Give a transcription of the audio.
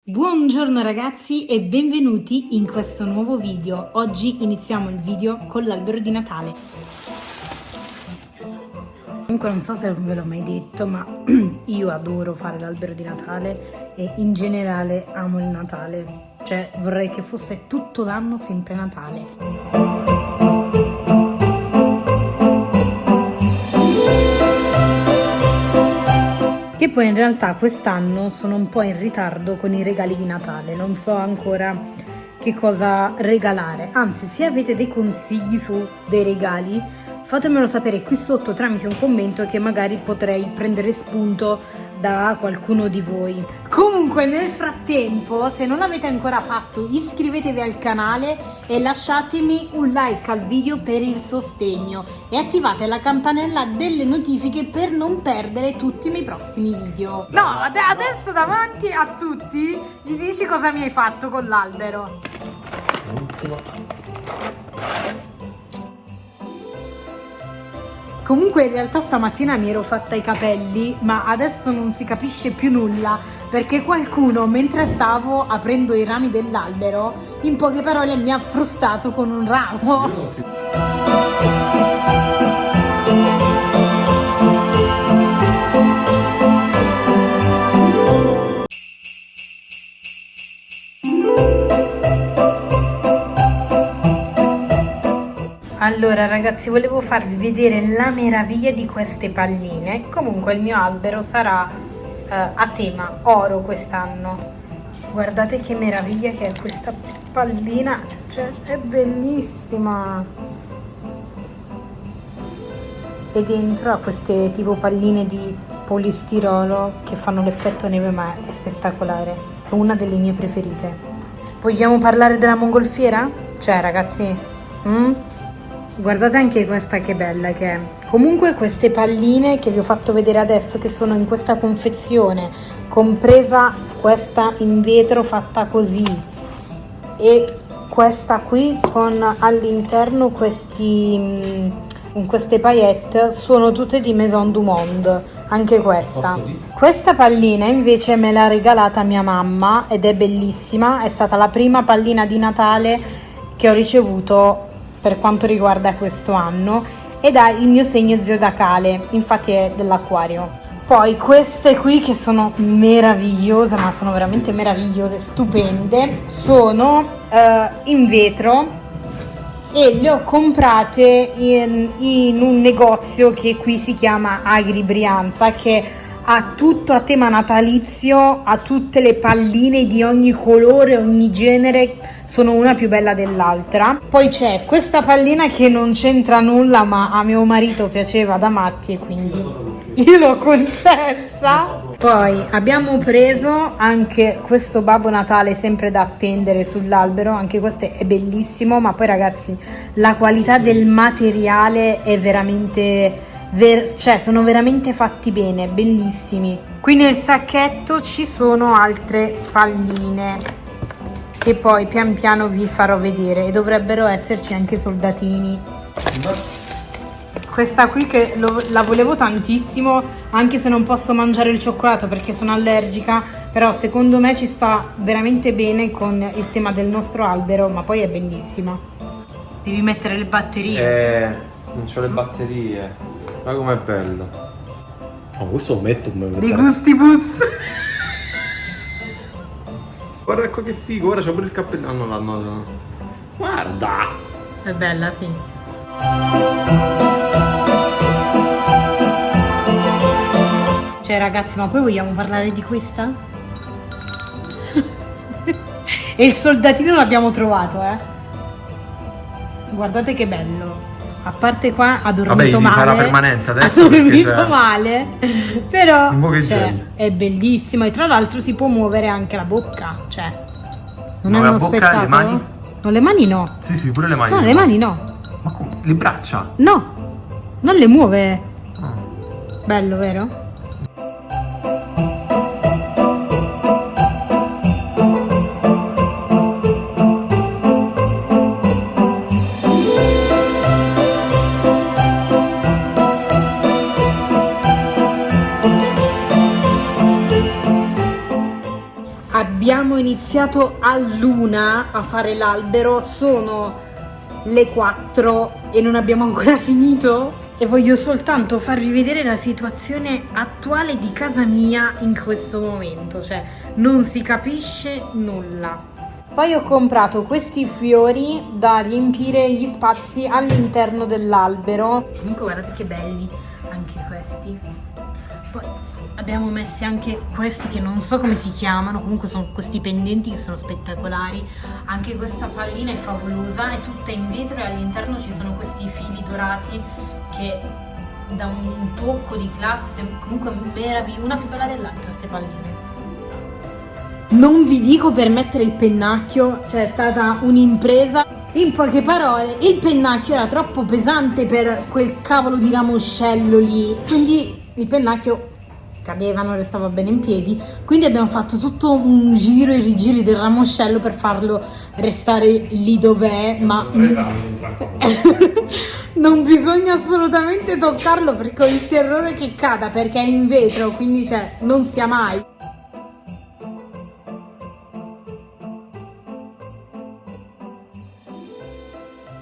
Buongiorno ragazzi e benvenuti in questo nuovo video. Oggi iniziamo il video con l'albero di Natale. Comunque non so se ve l'ho mai detto, ma io adoro fare l'albero di Natale e in generale amo il Natale. Cioè vorrei che fosse tutto l'anno sempre Natale. Che poi in realtà quest'anno sono un po' in ritardo con i regali di Natale, non so ancora che cosa regalare, anzi se avete dei consigli su dei regali fatemelo sapere qui sotto tramite un commento che magari potrei prendere spunto da qualcuno di voi. Comunque nel frattempo, se non l'avete ancora fatto, iscrivetevi al canale e lasciatemi un like al video per il sostegno e attivate la campanella delle notifiche per non perdere tutti i miei prossimi video. No, adesso davanti a tutti gli dici cosa mi hai fatto con l'albero. Comunque in realtà stamattina mi ero fatta i capelli, ma adesso non si capisce più nulla perché qualcuno, mentre stavo aprendo i rami dell'albero, in poche parole mi ha frustato con un ramo. Allora ragazzi, volevo farvi vedere la meraviglia di queste palline. Comunque il mio albero sarà a tema oro quest'anno. Guardate che meraviglia che è questa pallina, cioè è bellissima. E dentro ha queste tipo palline di polistirolo che fanno l'effetto neve, ma è spettacolare. È una delle mie preferite. Vogliamo parlare della mongolfiera? Cioè ragazzi, guardate anche questa che bella che è. Comunque queste palline che vi ho fatto vedere adesso, che sono in questa confezione, compresa questa in vetro fatta così e questa qui con all'interno queste paillette, sono tutte di Maison du Monde. Anche questa pallina invece me l'ha regalata mia mamma ed è bellissima, è stata la prima pallina di Natale che ho ricevuto per quanto riguarda questo anno ed ha il mio segno zodiacale, infatti è dell'Acquario. Poi queste qui che sono meravigliose, ma sono veramente meravigliose, stupende, sono in vetro e le ho comprate in un negozio che qui si chiama Agri Brianza, che ha tutto a tema natalizio, ha tutte le palline di ogni colore, ogni genere, sono una più bella dell'altra. Poi c'è questa pallina che non c'entra nulla, ma a mio marito piaceva da matti e quindi io l'ho concessa. Poi abbiamo preso anche questo Babbo Natale sempre da appendere sull'albero, anche questo è bellissimo, ma poi ragazzi la qualità del materiale è veramente cioè sono veramente fatti bene, bellissimi. Qui nel sacchetto ci sono altre palline che poi pian piano vi farò vedere e dovrebbero esserci anche soldatini. Questa qui che la volevo tantissimo, anche se non posso mangiare il cioccolato perché sono allergica, però secondo me ci sta veramente bene con il tema del nostro albero, ma poi è bellissima. Devi mettere le batterie. Non c'ho le batterie. Ma com'è bello. Oh, questo lo metto Dei gustibus. Guarda ecco che figo, ora c'ho pure il cappello. No. Guarda. È bella, sì. Cioè ragazzi, ma poi vogliamo parlare di questa? E il soldatino l'abbiamo trovato, Guardate che bello. A parte qua ha dormito male. Farà permanente adesso. Ha dormito male. Però cioè, è bellissimo. E tra l'altro si può muovere anche la bocca. Cioè, non è uno spettacolo. Le mani? No, le mani no. Sì, pure le mani. No, le mani no. Ma come? Le braccia? No, non le muove. Oh. Bello, vero? abbiamo iniziato all'1 a fare l'albero, sono le 4 e non abbiamo ancora finito. E voglio soltanto farvi vedere la situazione attuale di casa mia in questo momento, cioè non si capisce nulla. Poi ho comprato questi fiori da riempire gli spazi all'interno dell'albero. Comunque guardate che belli anche questi. Poi abbiamo messi anche questi che non so come si chiamano, comunque sono questi pendenti che sono spettacolari. Anche questa pallina è favolosa, è tutta in vetro e all'interno ci sono questi fili dorati che dà un tocco di classe, comunque meraviglioso, una più bella dell'altra queste palline. Non vi dico per mettere il pennacchio, cioè è stata un'impresa. In poche parole, il pennacchio era troppo pesante per quel cavolo di ramoscello lì, quindi il pennacchio cadeva, non restava bene in piedi, quindi abbiamo fatto tutto un giro e rigiri del ramoscello per farlo restare lì dov'è, ma non bisogna assolutamente toccarlo perché ho il terrore che cada, perché è in vetro, quindi cioè non sia mai.